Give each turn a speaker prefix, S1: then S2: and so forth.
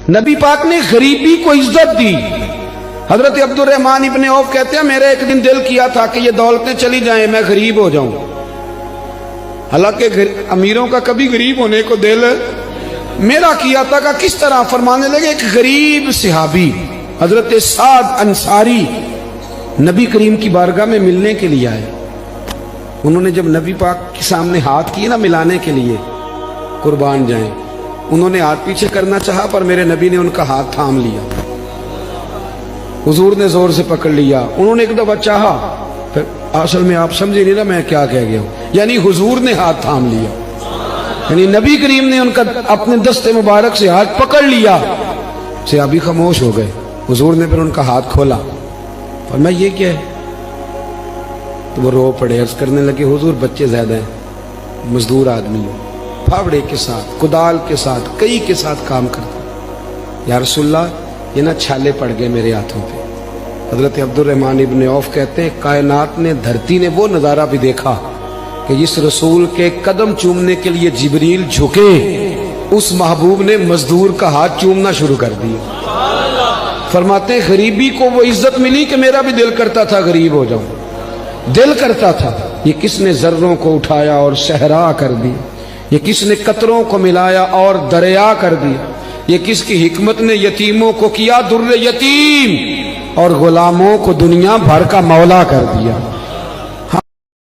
S1: نبی پاک نے غریبی کو عزت دی. حضرت عبدالرحمن ابن عوف کہتے ہیں میرے ایک دن دل کیا تھا کہ یہ دولتیں چلی جائیں میں غریب ہو جاؤں. حالانکہ امیروں کا کبھی غریب ہونے کو دل میرا کیا تھا کہ کس طرح. فرمانے لگے ایک غریب صحابی حضرت سعد انصاری نبی کریم کی بارگاہ میں ملنے کے لیے آئے. انہوں نے جب نبی پاک کے سامنے ہاتھ کیے نا ملانے کے لیے قربان جائیں, انہوں نے ہاتھ پیچھے کرنا چاہا پر میرے نبی نے ان کا ہاتھ تھام لیا. حضور نے زور سے پکڑ لیا. انہوں نے ایک دفعہ چاہا, پھر اصل میں آپ سمجھے نہیں نا میں کیا کہہ گیا ہوں, یعنی حضور نے ہاتھ تھام لیا, یعنی نبی کریم نے ان کا اپنے دست مبارک سے ہاتھ پکڑ لیا. صحابی خاموش ہو گئے. حضور نے پھر ان کا ہاتھ کھولا, فرمایا یہ کیا ہے؟ تو وہ رو پڑے, عرض کرنے لگے حضور بچے زیادہ ہیں, مزدور آدمی ہو, پھاوڑے کے ساتھ کدال کے ساتھ کئی کے ساتھ کام کرتا. یا رسول اللہ یہ نہ چھالے پڑ گئے میرے ہاتھوں پہ. حضرت عبدالرحمن ابن عوف کہتے ہیں کائنات نے دھرتی نے وہ نظارہ بھی دیکھا کہ جس رسول کے قدم چومنے کے لیے جبریل جھکے اس محبوب نے مزدور کا ہاتھ چومنا شروع کر دیا. فرماتے ہیں غریبی کو وہ عزت ملی کہ میرا بھی دل کرتا تھا غریب ہو جاؤں, دل کرتا تھا. یہ کس نے ذروں کو اٹھایا اور صحرا کر دی, یہ کس نے قطروں کو ملایا اور دریا کر دیا, یہ کس کی حکمت نے یتیموں کو کیا در یتیم اور غلاموں کو دنیا بھر کا مولا کر دیا.